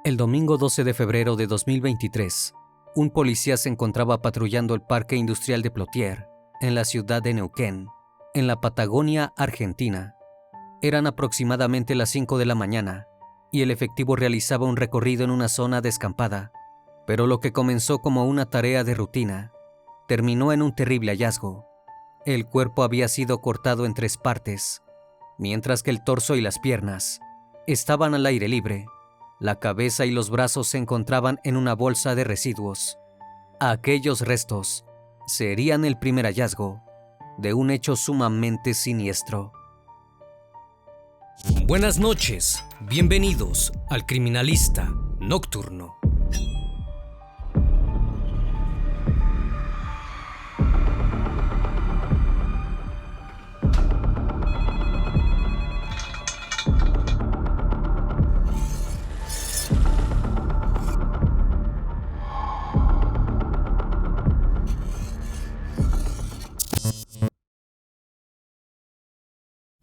El domingo 12 de febrero de 2023, un policía se encontraba patrullando el Parque Industrial de Plotier, en la ciudad de Neuquén, en la Patagonia, Argentina. Eran aproximadamente las 5 de la mañana, y el efectivo realizaba un recorrido en una zona descampada, pero lo que comenzó como una tarea de rutina, terminó en un terrible hallazgo. El cuerpo había sido cortado en 3 partes, mientras que el torso y las piernas estaban al aire libre. La cabeza y los brazos se encontraban en una bolsa de residuos. Aquellos restos serían el primer hallazgo de un hecho sumamente siniestro. Buenas noches, bienvenidos al Criminalista Nocturno.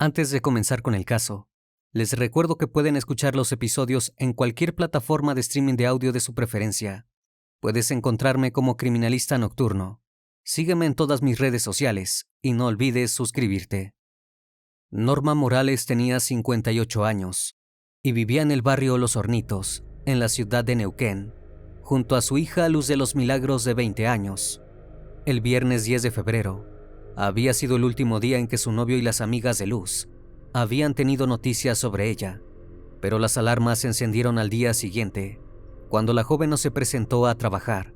Antes de comenzar con el caso, les recuerdo que pueden escuchar los episodios en cualquier plataforma de streaming de audio de su preferencia. Puedes encontrarme como Criminalista Nocturno. Sígueme en todas mis redes sociales y no olvides suscribirte. Norma Morales tenía 58 años y vivía en el barrio Los Hornitos, en la ciudad de Neuquén, junto a su hija Luz de los Milagros de 20 años. El viernes 10 de febrero, había sido el último día en que su novio y las amigas de Luz habían tenido noticias sobre ella, pero las alarmas se encendieron al día siguiente, cuando la joven no se presentó a trabajar.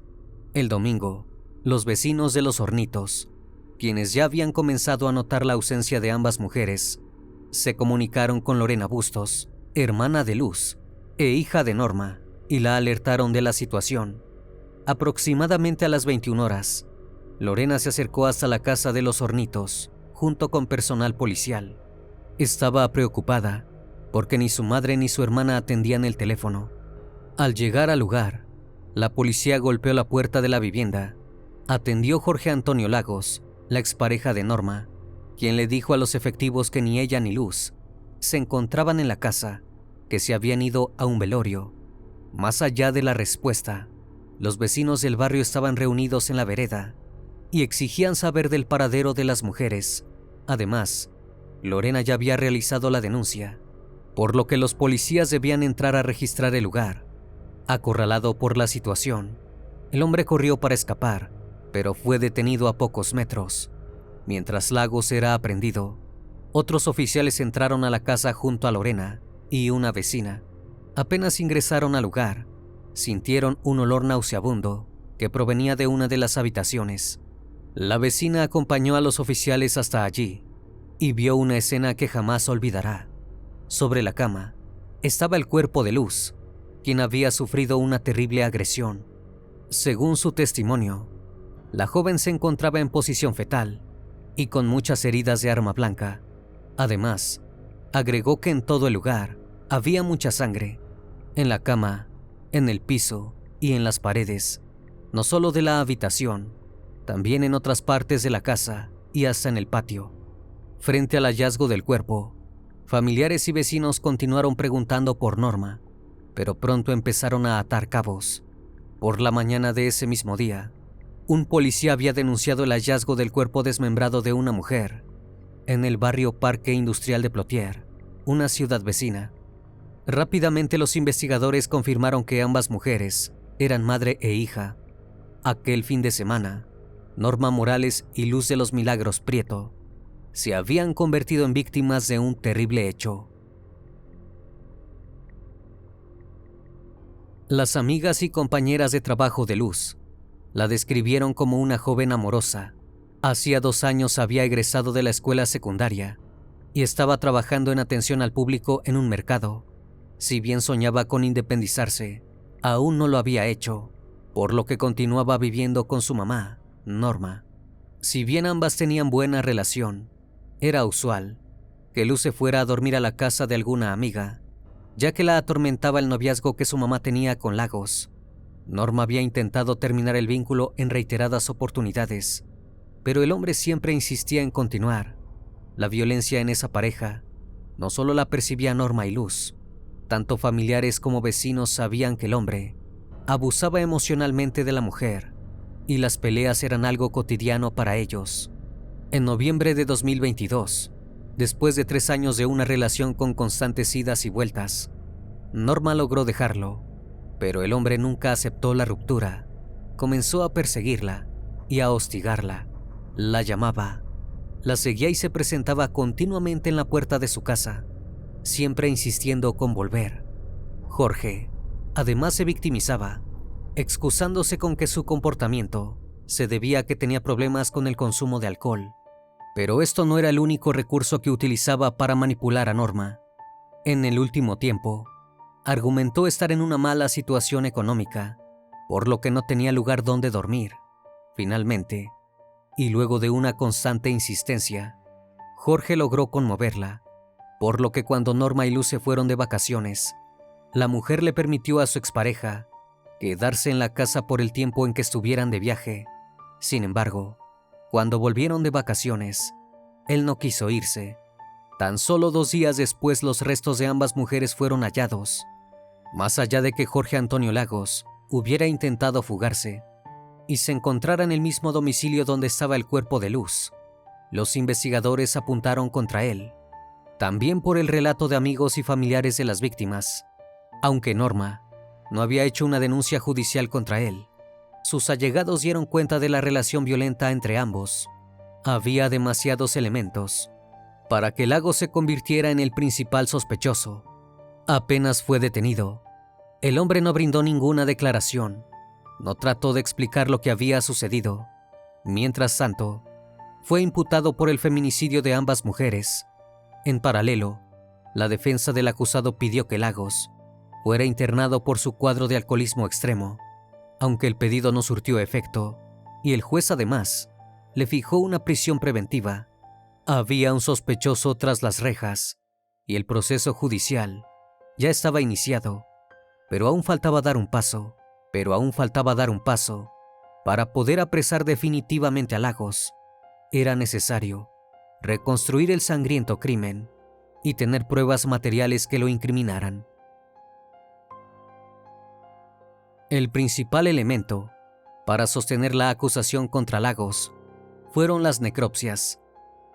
El domingo, los vecinos de Los Hornitos, quienes ya habían comenzado a notar la ausencia de ambas mujeres, se comunicaron con Lorena Bustos, hermana de Luz e hija de Norma, y la alertaron de la situación. Aproximadamente a las 21 horas, Lorena se acercó hasta la casa de Los Hornitos, junto con personal policial. Estaba preocupada, porque ni su madre ni su hermana atendían el teléfono. Al llegar al lugar, la policía golpeó la puerta de la vivienda. Atendió Jorge Antonio Lagos, la expareja de Norma, quien le dijo a los efectivos que ni ella ni Luz se encontraban en la casa, que se habían ido a un velorio. Más allá de la respuesta, los vecinos del barrio estaban reunidos en la vereda y exigían saber del paradero de las mujeres. Además, Lorena ya había realizado la denuncia, por lo que los policías debían entrar a registrar el lugar. Acorralado por la situación, el hombre corrió para escapar, pero fue detenido a pocos metros. Mientras Lagos era aprehendido, otros oficiales entraron a la casa junto a Lorena y una vecina. Apenas ingresaron al lugar, sintieron un olor nauseabundo que provenía de una de las habitaciones. La vecina acompañó a los oficiales hasta allí y vio una escena que jamás olvidará. Sobre la cama estaba el cuerpo de Luz, quien había sufrido una terrible agresión. Según su testimonio, la joven se encontraba en posición fetal y con muchas heridas de arma blanca. Además, agregó que en todo el lugar había mucha sangre, en la cama, en el piso y en las paredes, no solo de la habitación, también en otras partes de la casa y hasta en el patio. Frente al hallazgo del cuerpo, familiares y vecinos continuaron preguntando por Norma, pero pronto empezaron a atar cabos. Por la mañana de ese mismo día, un policía había denunciado el hallazgo del cuerpo desmembrado de una mujer en el barrio Parque Industrial de Plotier, una ciudad vecina. Rápidamente los investigadores confirmaron que ambas mujeres eran madre e hija. Aquel fin de semana, Norma Morales y Luz de los Milagros Prieto se habían convertido en víctimas de un terrible hecho. Las amigas y compañeras de trabajo de Luz la describieron como una joven amorosa. Hacía 2 años había egresado de la escuela secundaria y estaba trabajando en atención al público en un mercado. Si bien soñaba con independizarse, aún no lo había hecho, por lo que continuaba viviendo con su mamá, Norma. Si bien ambas tenían buena relación, era usual que Luz se fuera a dormir a la casa de alguna amiga, ya que la atormentaba el noviazgo que su mamá tenía con Lagos. Norma había intentado terminar el vínculo en reiteradas oportunidades, pero el hombre siempre insistía en continuar. La violencia en esa pareja no solo la percibía Norma y Luz, Tanto familiares como vecinos sabían que el hombre abusaba emocionalmente de la mujer y las peleas eran algo cotidiano para ellos. En noviembre de 2022, después de 3 años de una relación con constantes idas y vueltas, Norma logró dejarlo, pero el hombre nunca aceptó la ruptura. Comenzó a perseguirla y a hostigarla. La llamaba, la seguía y se presentaba continuamente en la puerta de su casa, siempre insistiendo con volver. Jorge, además, se victimizaba, excusándose con que su comportamiento se debía a que tenía problemas con el consumo de alcohol. Pero esto no era el único recurso que utilizaba para manipular a Norma. En el último tiempo, argumentó estar en una mala situación económica, por lo que no tenía lugar donde dormir. Finalmente, y luego de una constante insistencia, Jorge logró conmoverla, por lo que cuando Norma y Luz se fueron de vacaciones, la mujer le permitió a su expareja quedarse en la casa por el tiempo en que estuvieran de viaje. Sin embargo, cuando volvieron de vacaciones, él no quiso irse. Tan solo 2 días después, los restos de ambas mujeres fueron hallados. Más allá de que Jorge Antonio Lagos hubiera intentado fugarse y se encontrara en el mismo domicilio donde estaba el cuerpo de Luz, los investigadores apuntaron contra él, también por el relato de amigos y familiares de las víctimas. Aunque Norma no había hecho una denuncia judicial contra él, sus allegados dieron cuenta de la relación violenta entre ambos. Había demasiados elementos para que Lagos se convirtiera en el principal sospechoso. Apenas fue detenido, el hombre no brindó ninguna declaración, no trató de explicar lo que había sucedido. Mientras tanto, fue imputado por el feminicidio de ambas mujeres. En paralelo, la defensa del acusado pidió que Lagos fuera internado por su cuadro de alcoholismo extremo, aunque el pedido no surtió efecto, y el juez además le fijó una prisión preventiva. Había un sospechoso tras las rejas, y el proceso judicial ya estaba iniciado, pero aún faltaba dar un paso para poder apresar definitivamente a Lagos. Era necesario reconstruir el sangriento crimen y tener pruebas materiales que lo incriminaran. El principal elemento para sostener la acusación contra Lagos fueron las necropsias.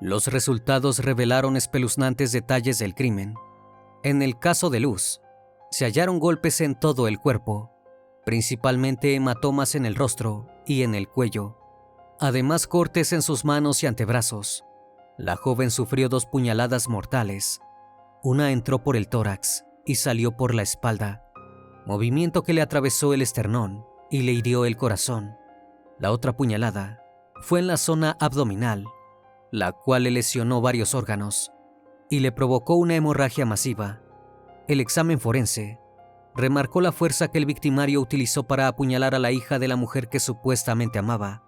Los resultados revelaron espeluznantes detalles del crimen. En el caso de Luz, se hallaron golpes en todo el cuerpo, principalmente hematomas en el rostro y en el cuello, además cortes en sus manos y antebrazos. La joven sufrió 2 puñaladas mortales. Una entró por el tórax y salió por la espalda, movimiento que le atravesó el esternón y le hirió el corazón. La otra puñalada fue en la zona abdominal, la cual le lesionó varios órganos y le provocó una hemorragia masiva. El examen forense remarcó la fuerza que el victimario utilizó para apuñalar a la hija de la mujer que supuestamente amaba.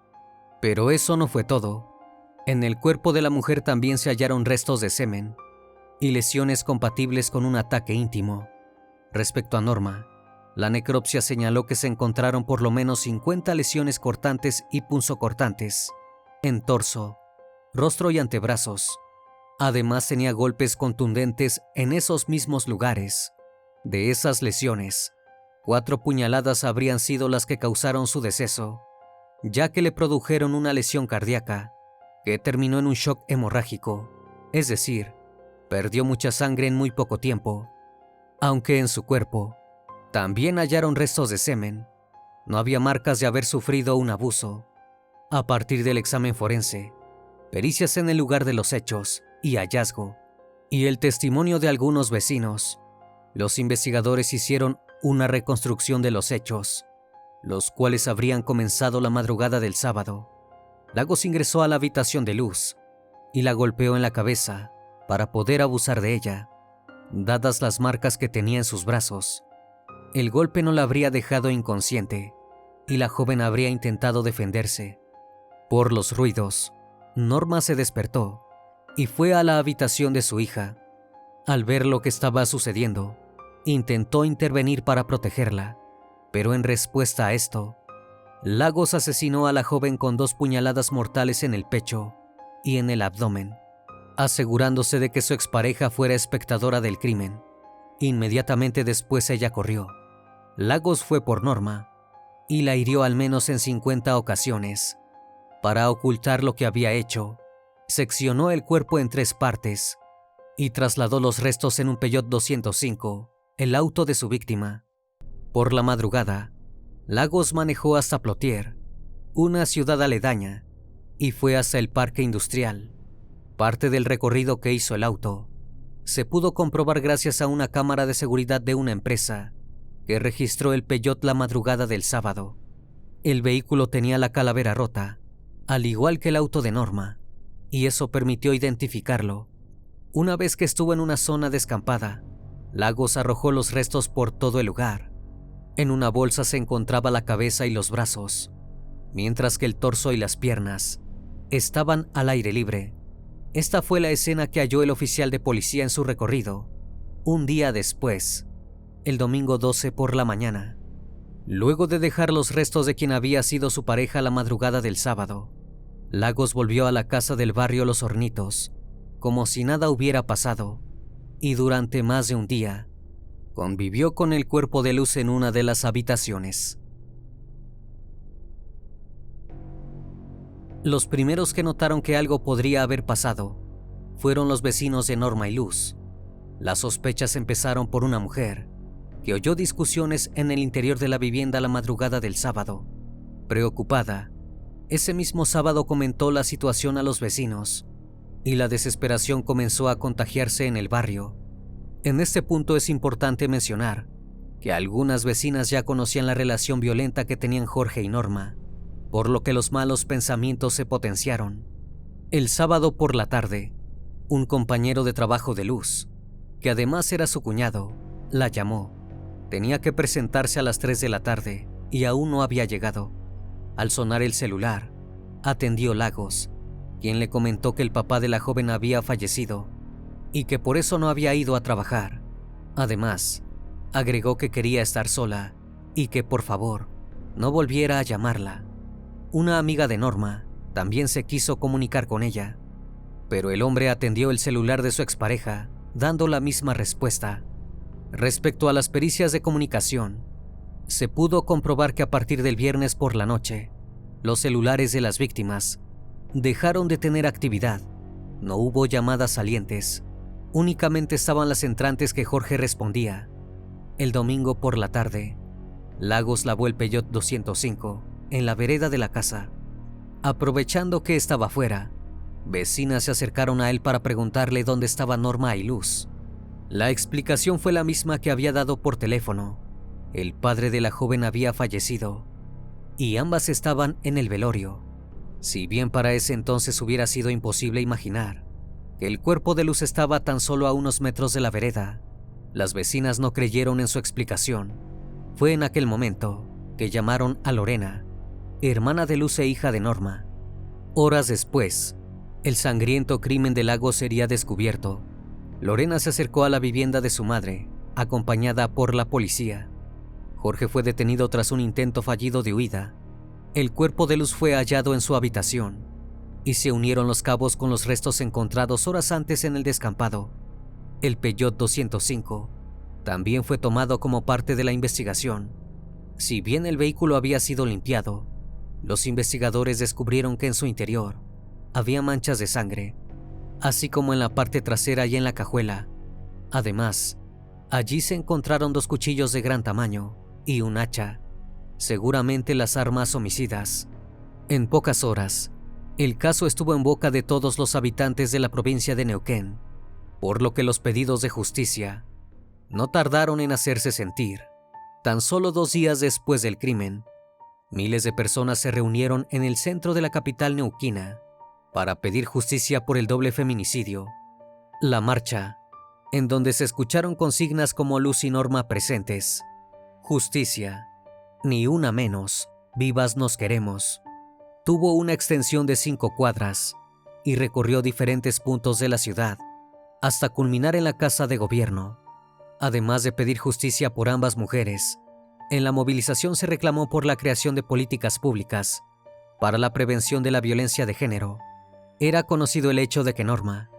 Pero eso no fue todo. En el cuerpo de la mujer también se hallaron restos de semen y lesiones compatibles con un ataque íntimo. Respecto a Norma, la necropsia señaló que se encontraron por lo menos 50 lesiones cortantes y punzocortantes en torso, rostro y antebrazos. Además, tenía golpes contundentes en esos mismos lugares. De esas lesiones, 4 puñaladas habrían sido las que causaron su deceso, ya que le produjeron una lesión cardíaca que terminó en un shock hemorrágico, es decir, perdió mucha sangre en muy poco tiempo. Aunque en su cuerpo también hallaron restos de semen, no había marcas de haber sufrido un abuso. A partir del examen forense, pericias en el lugar de los hechos y hallazgo, y el testimonio de algunos vecinos, los investigadores hicieron una reconstrucción de los hechos, los cuales habrían comenzado la madrugada del sábado. Lagos ingresó a la habitación de Luz y la golpeó en la cabeza para poder abusar de ella. Dadas las marcas que tenía en sus brazos, el golpe no la habría dejado inconsciente y la joven habría intentado defenderse. Por los ruidos, Norma se despertó y fue a la habitación de su hija. Al ver lo que estaba sucediendo, intentó intervenir para protegerla, pero en respuesta a esto, Lagos asesinó a la joven con 2 puñaladas mortales en el pecho y en el abdomen, asegurándose de que su expareja fuera espectadora del crimen Inmediatamente después ella corrió. Lagos fue por Norma y la hirió al menos en 50 ocasiones. Para ocultar lo que había hecho, seccionó el cuerpo en 3 partes y trasladó los restos en un Peugeot 205, el auto de su víctima. Por la madrugada, Lagos manejó hasta Plotier, una ciudad aledaña, y fue hasta el parque industrial. Parte del recorrido que hizo el auto se pudo comprobar gracias a una cámara de seguridad de una empresa que registró el Peugeot la madrugada del sábado. El vehículo tenía la calavera rota, al igual que el auto de Norma, y eso permitió identificarlo. Una vez que estuvo en una zona descampada, Lagos arrojó los restos por todo el lugar. En una bolsa se encontraba la cabeza y los brazos, mientras que el torso y las piernas estaban al aire libre. Esta fue la escena que halló el oficial de policía en su recorrido, un día después, el domingo 12 por la mañana. Luego de dejar los restos de quien había sido su pareja la madrugada del sábado, Lagos volvió a la casa del barrio Los Hornitos, como si nada hubiera pasado, y durante más de un día, convivió con el cuerpo de Luz en una de las habitaciones. Los primeros que notaron que algo podría haber pasado fueron los vecinos de Norma y Luz. Las sospechas empezaron por una mujer que oyó discusiones en el interior de la vivienda la madrugada del sábado. Preocupada, ese mismo sábado comentó la situación a los vecinos y la desesperación comenzó a contagiarse en el barrio. En este punto es importante mencionar que algunas vecinas ya conocían la relación violenta que tenían Jorge y Norma, por lo que los malos pensamientos se potenciaron. El sábado por la tarde, un compañero de trabajo de Luz, que además era su cuñado, la llamó. Tenía que presentarse a las 3 de la tarde y aún no había llegado. Al sonar el celular, atendió Lagos, quien le comentó que el papá de la joven había fallecido y que por eso no había ido a trabajar. Además, agregó que quería estar sola y que por favor no volviera a llamarla. Una amiga de Norma también se quiso comunicar con ella, pero el hombre atendió el celular de su expareja, dando la misma respuesta. Respecto a las pericias de comunicación, se pudo comprobar que a partir del viernes por la noche, los celulares de las víctimas dejaron de tener actividad. No hubo llamadas salientes, únicamente estaban las entrantes que Jorge respondía. El domingo por la tarde, Lagos lavó el Peugeot 205 en la vereda de la casa. Aprovechando que estaba fuera, vecinas se acercaron a él para preguntarle dónde estaba Norma y Luz. La explicación fue la misma que había dado por teléfono. El padre de la joven había fallecido y ambas estaban en el velorio. Si bien para ese entonces hubiera sido imposible imaginar que el cuerpo de Luz estaba tan solo a unos metros de la vereda, las vecinas no creyeron en su explicación. Fue en aquel momento que llamaron a Lorena, hermana de Luz e hija de Norma. Horas después, el sangriento crimen de Lagos sería descubierto. Lorena se acercó a la vivienda de su madre, acompañada por la policía. Jorge fue detenido tras un intento fallido de huida. El cuerpo de Luz fue hallado en su habitación y se unieron los cabos con los restos encontrados horas antes en el descampado. El Peugeot 205 también fue tomado como parte de la investigación. Si bien el vehículo había sido limpiado, los investigadores descubrieron que en su interior había manchas de sangre, así como en la parte trasera y en la cajuela. Además, allí se encontraron 2 cuchillos de gran tamaño y un hacha, seguramente las armas homicidas. En pocas horas, el caso estuvo en boca de todos los habitantes de la provincia de Neuquén, por lo que los pedidos de justicia no tardaron en hacerse sentir. Tan solo 2 días después del crimen, miles de personas se reunieron en el centro de la capital neuquina para pedir justicia por el doble feminicidio. La marcha, en donde se escucharon consignas como Luz y Norma presentes, justicia, ni una menos, vivas nos queremos, tuvo una extensión de 5 cuadras y recorrió diferentes puntos de la ciudad hasta culminar en la Casa de Gobierno. Además de pedir justicia por ambas mujeres, en la movilización se reclamó por la creación de políticas públicas para la prevención de la violencia de género. Era conocido el hecho de que Norma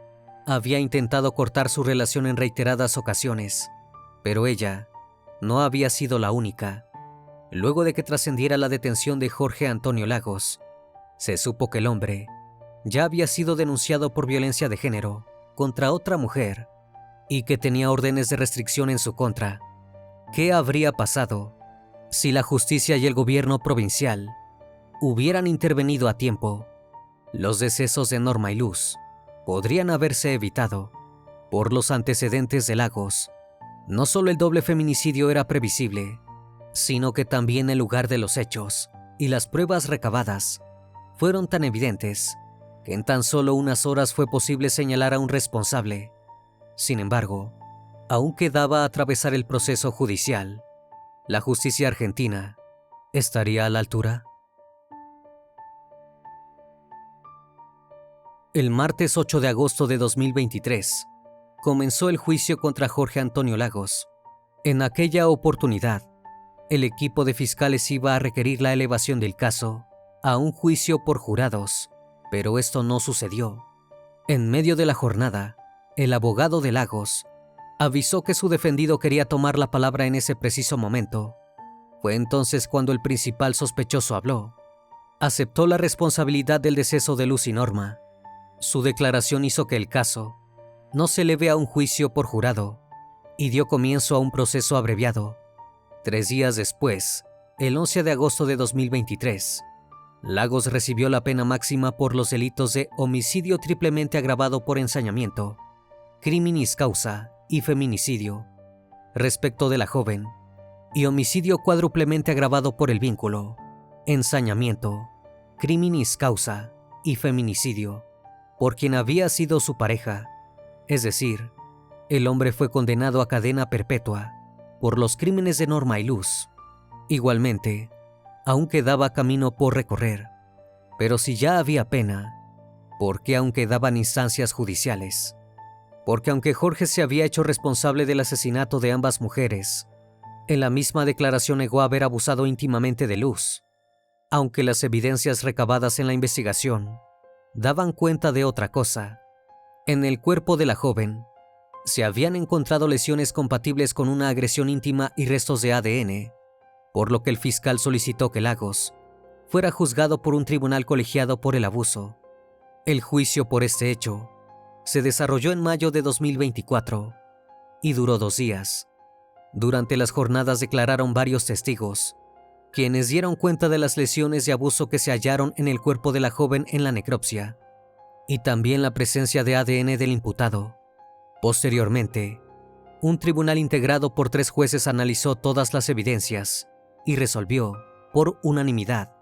había intentado cortar su relación en reiteradas ocasiones, Pero ella no había sido la única. Luego de que trascendiera la detención de Jorge Antonio Lagos, se supo que el hombre ya había sido denunciado por violencia de género contra otra mujer y que tenía órdenes de restricción en su contra. ¿Qué habría pasado si la justicia y el gobierno provincial hubieran intervenido a tiempo? Los decesos de Norma y Luz podrían haberse evitado. Por los antecedentes de Lagos, no solo el doble feminicidio era previsible, sino que también el lugar de los hechos y las pruebas recabadas fueron tan evidentes que en tan solo unas horas fue posible señalar a un responsable. Sin embargo, aún quedaba atravesar el proceso judicial. ¿La justicia argentina estaría a la altura? El martes 8 de agosto de 2023 comenzó el juicio contra Jorge Antonio Lagos. En aquella oportunidad, el equipo de fiscales iba a requerir la elevación del caso a un juicio por jurados, pero esto no sucedió. En medio de la jornada, el abogado de Lagos avisó que su defendido quería tomar la palabra en ese preciso momento. Fue entonces cuando el principal sospechoso habló. Aceptó la responsabilidad del deceso de Luz y Norma. Su declaración hizo que el caso no se eleve a un juicio por jurado y dio comienzo a un proceso abreviado. 3 días después, el 11 de agosto de 2023, Lagos recibió la pena máxima por los delitos de homicidio triplemente agravado por ensañamiento, criminis causa y feminicidio, respecto de la joven, y homicidio cuádruplemente agravado por el vínculo, ensañamiento, criminis causa y feminicidio, por quien había sido su pareja. Es decir, el hombre fue condenado a cadena perpetua por los crímenes de Norma y Luz. Igualmente, aún quedaba camino por recorrer. Pero si ya había pena, ¿por qué aún quedaban instancias judiciales? Porque aunque Jorge se había hecho responsable del asesinato de ambas mujeres, en la misma declaración negó haber abusado íntimamente de Luz, aunque las evidencias recabadas en la investigación daban cuenta de otra cosa. En el cuerpo de la joven se habían encontrado lesiones compatibles con una agresión íntima y restos de ADN, por lo que el fiscal solicitó que Lagos fuera juzgado por un tribunal colegiado por el abuso. El juicio por este hecho se desarrolló en mayo de 2024 y duró 2 días. Durante las jornadas declararon varios testigos, quienes dieron cuenta de las lesiones de abuso que se hallaron en el cuerpo de la joven en la necropsia, y también la presencia de ADN del imputado. Posteriormente, un tribunal integrado por 3 jueces analizó todas las evidencias y resolvió, por unanimidad,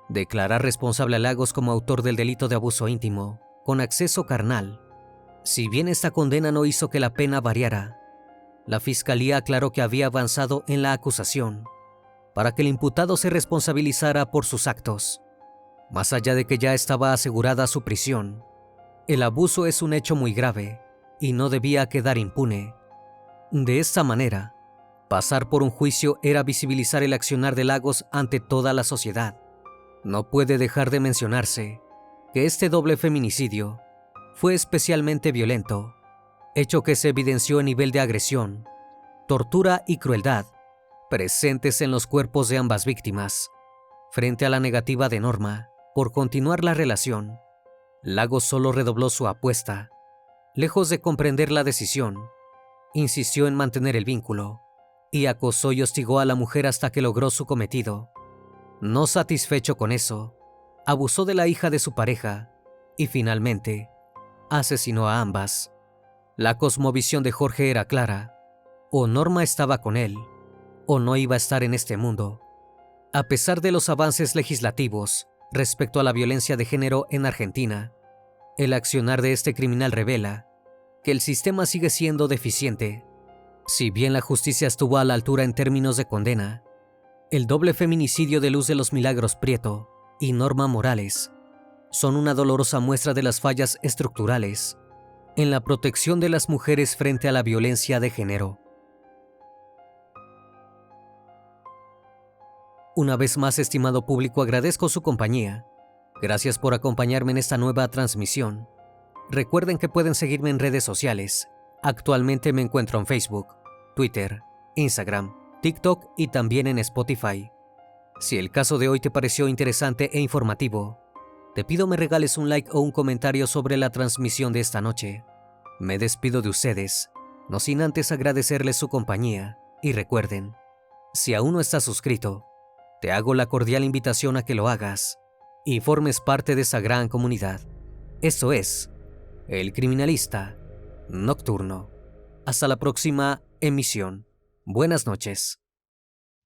declarar responsable a Lagos como autor del delito de abuso íntimo con acceso carnal. Si bien esta condena no hizo que la pena variara, la fiscalía aclaró que había avanzado en la acusación para que el imputado se responsabilizara por sus actos. Más allá de que ya estaba asegurada su prisión, el abuso es un hecho muy grave y no debía quedar impune. De esta manera, pasar por un juicio era visibilizar el accionar de Lagos ante toda la sociedad. No puede dejar de mencionarse que este doble feminicidio fue especialmente violento, hecho que se evidenció en nivel de agresión, tortura y crueldad presentes en los cuerpos de ambas víctimas. Frente a la negativa de Norma por continuar la relación, Lagos solo redobló su apuesta. Lejos de comprender la decisión, insistió en mantener el vínculo y acosó y hostigó a la mujer hasta que logró su cometido. No satisfecho con eso, abusó de la hija de su pareja y finalmente asesinó a ambas. La cosmovisión de Jorge era clara: o Norma estaba con él, o no iba a estar en este mundo. A pesar de los avances legislativos respecto a la violencia de género en Argentina, el accionar de este criminal revela que el sistema sigue siendo deficiente. Si bien la justicia estuvo a la altura en términos de condena, el doble feminicidio de Luz de los Milagros Prieto y Norma Morales son una dolorosa muestra de las fallas estructurales en la protección de las mujeres frente a la violencia de género. Una vez más, estimado público, agradezco su compañía. Gracias por acompañarme en esta nueva transmisión. Recuerden que pueden seguirme en redes sociales. Actualmente me encuentro en Facebook, Twitter, Instagram, TikTok y también en Spotify. Si el caso de hoy te pareció interesante e informativo, te pido me regales un like o un comentario sobre la transmisión de esta noche. Me despido de ustedes, no sin antes agradecerles su compañía, y recuerden, si aún no estás suscrito, te hago la cordial invitación a que lo hagas y formes parte de esa gran comunidad. Esto es El Criminalista Nocturno. Hasta la próxima emisión. Buenas noches.